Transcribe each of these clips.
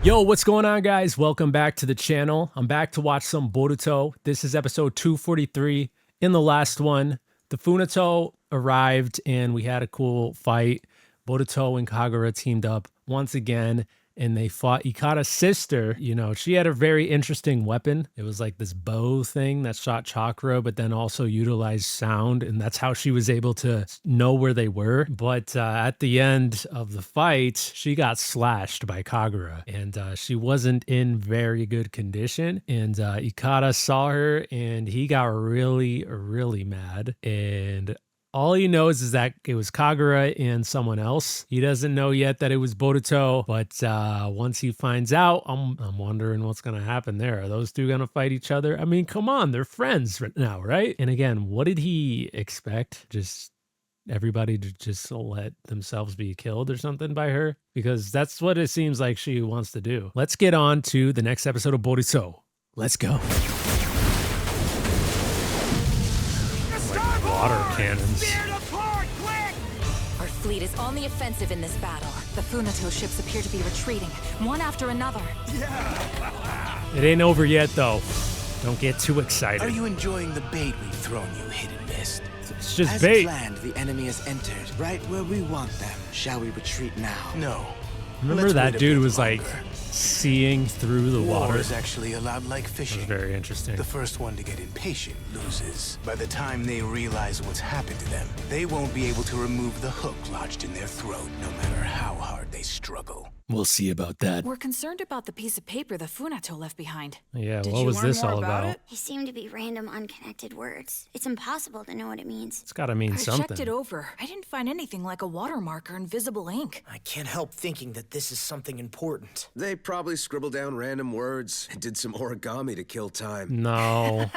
Yo, what's going on, guys? Welcome back to the channel. I'm back to watch some Boruto. This is episode 243. In the last one, the Funato arrived and we had a cool fight. Boruto and Kagura teamed up once again and they fought Ikara's sister. You know, she had a very interesting weapon. It was like this bow thing that shot chakra, but then also utilized sound. And that's how she was able to know where they were. But at the end of the fight, she got slashed by Kagura and she wasn't in very good condition. And Ikara saw her and he got really, really mad. And all he knows is that it was Kagura and someone else. He doesn't know yet that it was Boruto, but once he finds out, I'm wondering what's going to happen there. Are those two going to fight each other? I mean, come on, they're friends right now, right? And again, what did he expect? Just everybody to just let themselves be killed or something by her? Because that's what it seems like she wants to do. Let's get on to the next episode of Boruto. Let's go. Water cannons. Our fleet is on the offensive in this battle. The Funato ships appear to be retreating, one after another. It ain't over yet, though. Don't get too excited. Are you enjoying the bait we've thrown you, Hidden Mist? It's just As bait. planned, the enemy has entered right where we want them. Shall we retreat now? No. Remember Let's that wait a dude bit was like longer. seeing through the War water? is actually allowed like It fishing. was very interesting. The first one to get impatient loses. By the time they realize what's happened to them, they won't be able to remove the hook lodged in their throat, no matter how hard they struggle. We'll see about that. We're concerned about the piece of paper the Funato left behind. Yeah, Did what you was learn this more all about about? it? They seem to be random, unconnected words. It's impossible to know what it means. It's gotta mean I something. checked it over. I didn't find anything like a watermark or invisible ink. I can't help thinking that this is something important. They probably scribbled down random words and did some origami to kill time. No.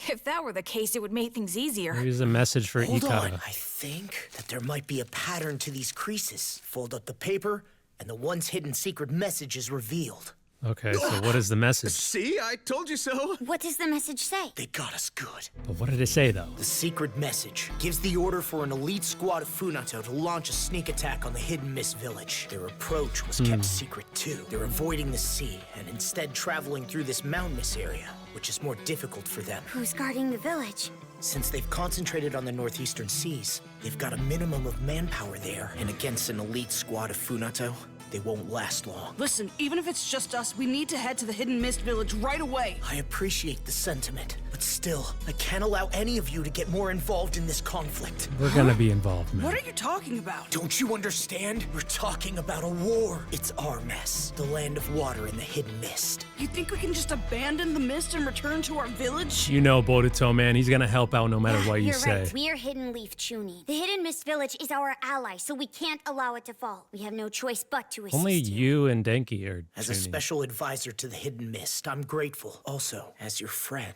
If that were the case, it would make things easier. Here's a message for Hold on, Ikara. I think that there might be a pattern to these creases. Fold up the paper, and the once hidden secret message is revealed. Okay, so what is the message? See, I told you so. What does the message say? They got us good. But what did it say, though? The secret message gives the order for an elite squad of Funato to launch a sneak attack on the Hidden Mist village. Their approach was kept secret too. They're avoiding the sea and instead traveling through this mountainous area, which is more difficult for them. Who's guarding the village? Since they've concentrated on the northeastern seas, they've got a minimum of manpower there, and against an elite squad of Funato, they won't last long. Listen, even if it's just us, we need to head to the Hidden Mist village right away. I appreciate the sentiment, but still, I can't allow any of you to get more involved in this conflict. We're gonna be involved, man. What are you talking about? Don't you understand? We're talking about a war. It's our mess, the land of water in the Hidden Mist. You think we can just abandon the mist and return to our village? You know Boruto, man. He's gonna help out no matter what you You're say. right. We're Hidden Leaf Chuni. The Hidden Mist village is our ally, so we can't allow it to fall. We have no choice but to assist Only you and Denki are As a tuning. special advisor to the Hidden Mist, I'm grateful. Also, as your friend,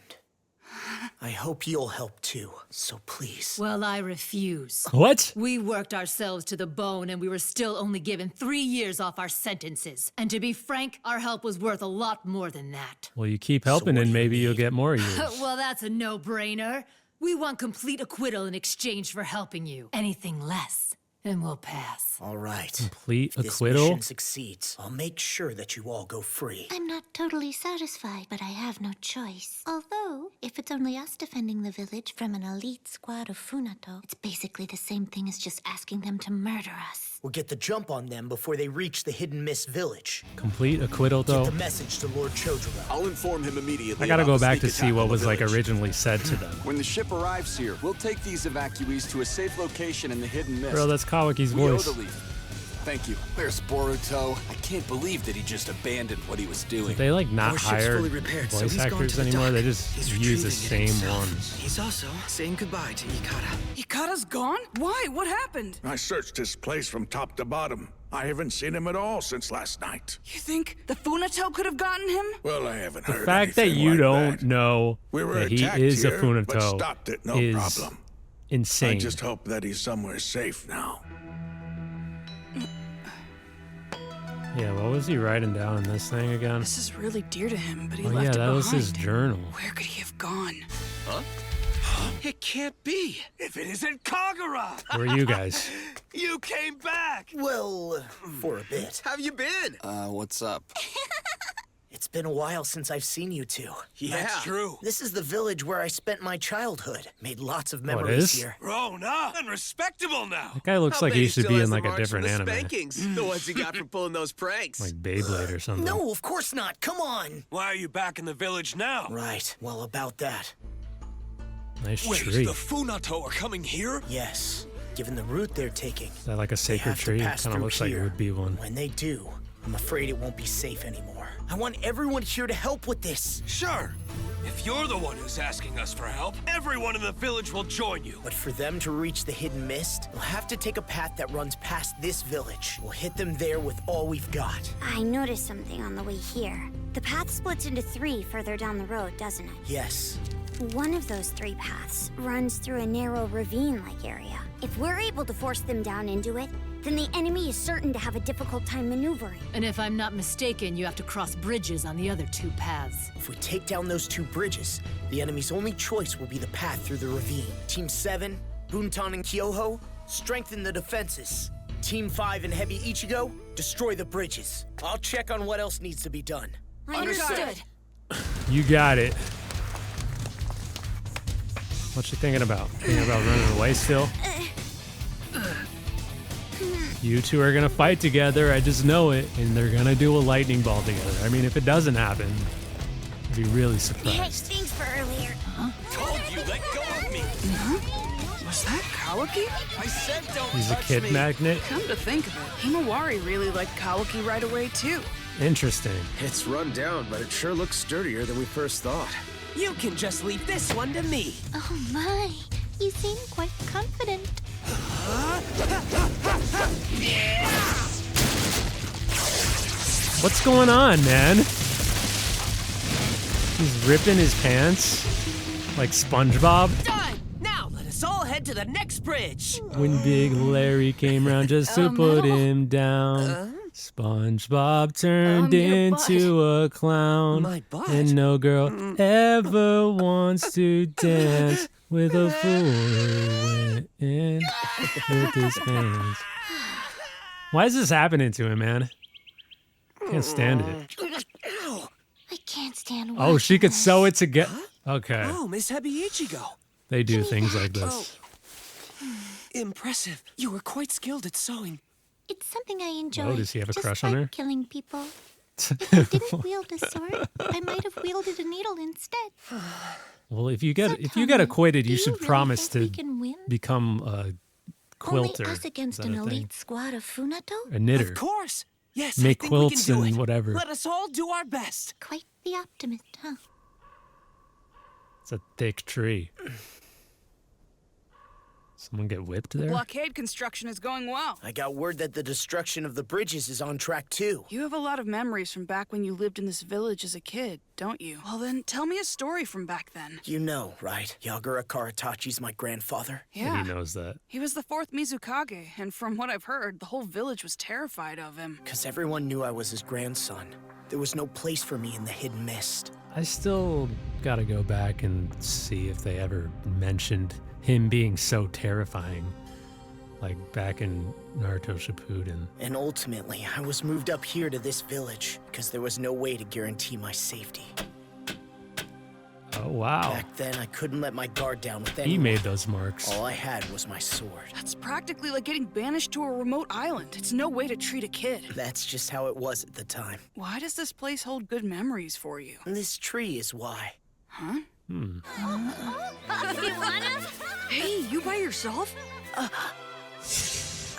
I hope you'll help too. So please. Well, I refuse. What? We worked ourselves to the bone and we were still only given 3 years off our sentences. And to be frank, our help was worth a lot more than that. Well, you keep helping what and do you maybe you'll need? get more years. Well, that's a no-brainer. We want complete acquittal in exchange for helping you. Anything less, and we'll pass. All right. Complete If this acquittal? mission succeeds, I'll make sure that you all go free. I'm not totally satisfied, but I have no choice. Although, if it's only us defending the village from an elite squad of Funato, it's basically the same thing as just asking them to murder us. We'll get the jump on them before they reach the Hidden Mist village. Complete acquittal, Get though? the message to Lord Chodoro. I'll inform him immediately. I gotta about go the back to sneak see attack what on the was like village. originally said to them. When the ship arrives here, we'll take these evacuees to a safe location in the Hidden Mist. Bro, that's Kawaki's We owe voice. the lead. Thank you. Where's Boruto? I can't believe that he just abandoned what he was doing. They like not Our ship's hire fully repaired, so voice he's gone actors to the anymore. dock. They just He's use the retrieving it same himself. ones. He's also saying goodbye to Ikara. Ikara's gone? Why? What happened? I searched his place from top to bottom. I haven't seen him at all since last night. You think the Funato could have gotten him? Well, I haven't The heard fact that anything you like don't that. know We were that he attacked is a here, but Funato stopped it, no is problem. insane. I just hope that he's somewhere safe now. Yeah, what was he writing down in this thing again? This is really dear to him, but he Oh left yeah, it that behind. was his journal. Where could he have gone? It can't be. If it isn't Kagura! Where are you guys? You came back! Well, for a bit. Have you been? What's up? It's been a while since I've seen you two. Yeah. That's true. This is the village where I spent my childhood. Made lots of it memories is? here. Grown up and respectable now. That guy looks like he should be in like a different anime. Spankings, the ones he got for pulling those pranks. Like Beyblade or something. No, of course not. Come on. Why are you back in the village now? Right. Well, about that. Nice Wait, tree. the Funato are coming here? Yes. Given the route they're taking, Is that like a they sacred have to tree? pass Kind of through looks like it here. would be one. When they do, I'm afraid it won't be safe anymore. I want everyone here to help with this. Sure. If you're the one who's asking us for help, everyone in the village will join you. But for them to reach the hidden mist, they'll have to take a path that runs past this village. We'll hit them there with all we've got. I noticed something on the way here. The path splits into 3 further down the road, doesn't it? Yes. One of those 3 paths runs through a narrow ravine-like area. If we're able to force them down into it, then the enemy is certain to have a difficult time maneuvering. And if I'm not mistaken, you have to cross bridges on the other 2 paths. If we take down those 2 bridges, the enemy's only choice will be the path through the ravine. Team 7, Buntan and Kyoho, strengthen the defenses. Team 5 and Heavy Ichigo, destroy the bridges. I'll check on what else needs to be done. Understood. You got it. What you thinking about? Thinking about running away still? You two are gonna fight together, I just know it, and they're gonna do a lightning ball together. I mean, if it doesn't happen, I'd be really Hey, surprised. thanks for earlier. Told you, let go of me. Was that Kawaki? I said don't He's a touch kid me. magnet. Come to think of it, Himawari really liked Kawaki right away, too. Interesting. It's run down, but it sure looks sturdier than we first thought. You can just leave this one to me. Oh my, you seem quite confident. What's going on, man? He's ripping his pants like SpongeBob. Done! Now let us all head to the next bridge. When Big Larry came round just to put him down, SpongeBob turned your into a clown. My butt? And no girl ever wants to dance with a fool who went in with his pants. Why is this happening to him, man? Can't stand it. I can't stand Oh, she watching could this. sew it together. Okay. Oh, Miss Hebi Ichigo. They do things like this. Impressive. You were quite skilled at sewing. It's something I enjoy. Oh, does he have a just crush on like her? killing people. If I didn't wield a sword, I might have wielded a needle instead. Well, if you get tell get me, acquitted, do you you should really promise think we to can win? become a quilter. Only us against Is that an a thing? elite squad of Funato? A knitter. Of course. Yes, Make I think quilts we can do and it. whatever. Let us all do our best. Quite the optimist, huh? It's a thick tree. Someone get whipped there? Blockade construction is going well. I got word that the destruction of the bridges is on track too. You have a lot of memories from back when you lived in this village as a kid, don't you? Well then, tell me a story from back then. You know, right? Yagura Karatachi's my grandfather. Yeah. He knows that. He was the 4th Mizukage, and from what I've heard, the whole village was terrified of him. Because everyone knew I was his grandson. There was no place for me in the hidden mist. I still gotta go back and see if they ever mentioned him being so terrifying. Like back in Naruto Shippuden. And ultimately, I was moved up here to this village because there was no way to guarantee my safety. Oh, wow. Back then, I couldn't let my guard down with He anyone. made those marks. All I had was my sword. That's practically like getting banished to a remote island. It's no way to treat a kid. That's just how it was at the time. Why does this place hold good memories for you? This tree is why. Huh? Hmm. Hey, you by yourself?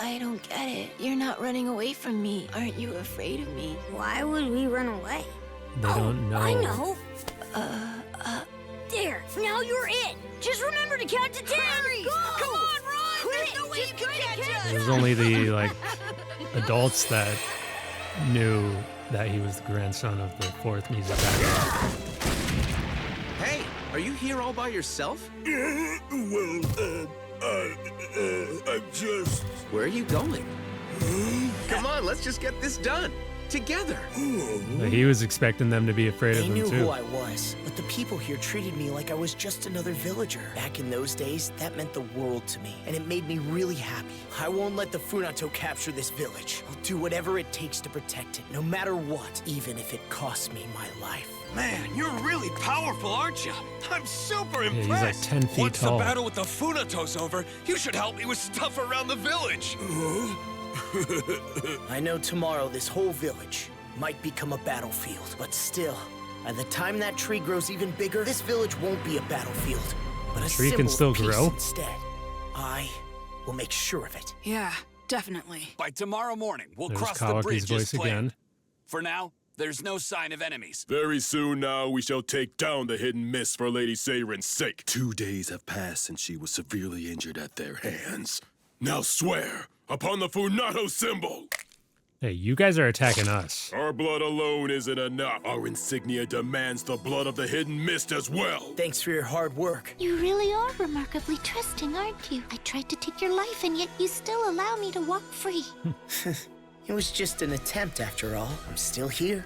I don't get it. You're not running away from me. Aren't you afraid of me? Why would we run away? They don't know. I know. There, now you're in. Just remember to count to 10. Go! Come on, run! There's no way you can catch us. It was only the like adults that knew that he was the grandson of the 4th Mizukage. Hey, are you here all by yourself? I'm just... Where are you going? Come on, let's just get this done. together. He was expecting them to be afraid of They him knew too. who I was, but the people here treated me like I was just another villager. Back in those days, that meant the world to me, and it made me really happy. I won't let the Funato capture this village. I'll do whatever it takes to protect it, no matter what, even if it costs me my life. Man, you're really powerful, aren't you? I'm super Yeah, impressed. he's like 10 feet Once tall. the battle with the Funato's over, you should help me with stuff around the village. I know tomorrow this whole village might become a battlefield, but still, by the time that tree grows even bigger, this village won't be a battlefield, but a Tree symbol can still of peace grow? instead. I will make sure of it. Yeah, definitely. By tomorrow morning, we'll There's cross the Kawaki's bridge as voice planned. again. For now, there's no sign of enemies. Very soon now, we shall take down the hidden mist for Lady Seiren's sake. 2 days have passed since she was severely injured at their hands. Now swear upon the Funato symbol. Hey, you guys are attacking us. Our blood alone isn't enough. Our insignia demands the blood of the hidden mist as well. Thanks for your hard work. You really are remarkably trusting, aren't you? I tried to take your life, and yet you still allow me to walk free. It was just an attempt after all. I'm still here.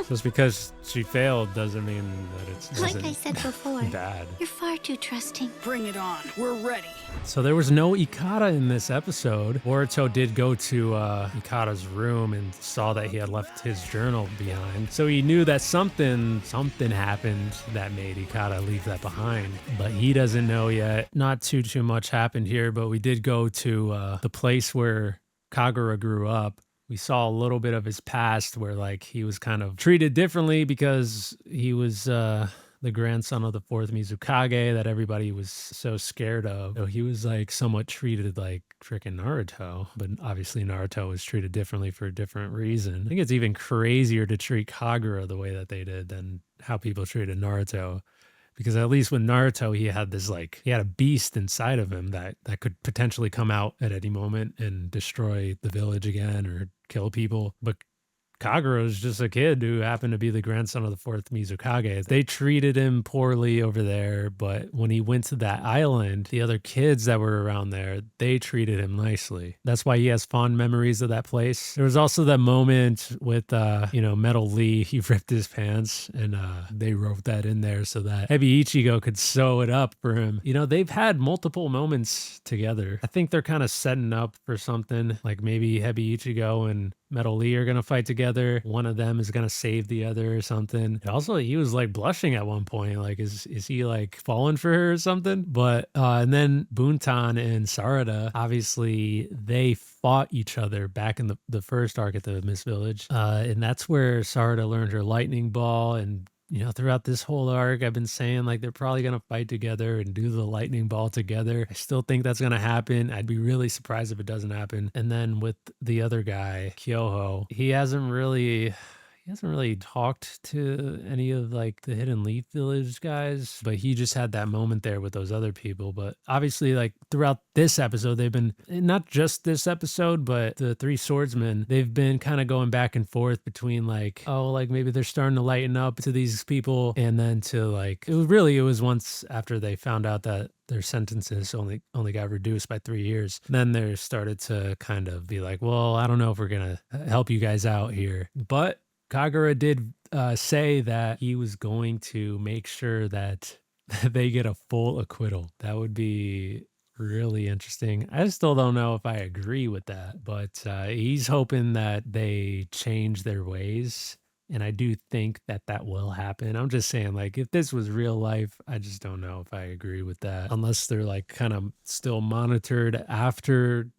Just because she failed doesn't mean that it's Like I said before, bad. you're far too trusting. Bring it on. We're ready. So there was no Ikata in this episode. Boruto did go to Ikata's room and saw that he had left his journal behind. So he knew that something happened that made Ikata leave that behind. But he doesn't know yet. Not too much happened here, but we did go to the place where Kagura grew up. We saw a little bit of his past where like he was kind of treated differently because he was the grandson of the fourth Mizukage that everybody was so scared of. So he was like somewhat treated like freaking Naruto, but obviously Naruto was treated differently for a different reason. I think it's even crazier to treat Kagura the way that they did than how people treated Naruto. Because at least with Naruto, he had this he had a beast inside of him that could potentially come out at any moment and destroy the village again or kill people. But Kagura was just a kid who happened to be the grandson of the fourth Mizukage. They treated him poorly over there, but when he went to that island, the other kids that were around there, they treated him nicely. That's why he has fond memories of that place. There was also that moment with, Metal Lee. He ripped his pants, and they wrote that in there so that Hebi Ichigo could sew it up for him. You know, they've had multiple moments together. I think they're kind of setting up for something, like maybe Hebi Ichigo and Metal Lee are going to fight together. One of them is going to save the other or something. And also, he was like blushing at one point. Like, is he like falling for her or something? But, and then Buntan and Sarada, obviously they fought each other back in the first arc at the Mist Village. And that's where Sarada learned her lightning ball. And throughout this whole arc, I've been saying like they're probably going to fight together and do the lightning ball together. I still think that's going to happen. I'd be really surprised if it doesn't happen. And then with the other guy, Kyoho, he hasn't really talked to any of like the Hidden Leaf Village guys, but he just had that moment there with those other people. But obviously, like throughout this episode, they've been, not just this episode, but the three swordsmen, they've been kind of going back and forth between like, oh, like maybe they're starting to lighten up to these people, and then to like, it was once after they found out that their sentences only got reduced by 3 years. Then they started to kind of be like, well, I don't know if we're going to help you guys out here. But Kagura did say that he was going to make sure that they get a full acquittal. That would be really interesting. I still don't know if I agree with that, but he's hoping that they change their ways. And I do think that will happen. I'm just saying, like, if this was real life, I just don't know if I agree with that. Unless they're like kind of still monitored after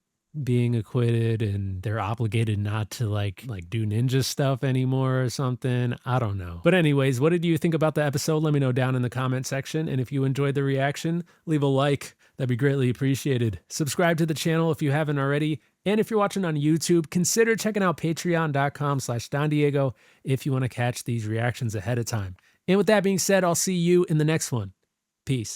being acquitted and they're obligated not to like do ninja stuff anymore or something. I don't know. But anyways, what did you think about the episode? Let me know down in the comment section. And if you enjoyed the reaction, leave a like. That'd be greatly appreciated. Subscribe to the channel if you haven't already. And if you're watching on YouTube, consider checking out patreon.com/DonDiego if you want to catch these reactions ahead of time. And with that being said, I'll see you in the next one. Peace.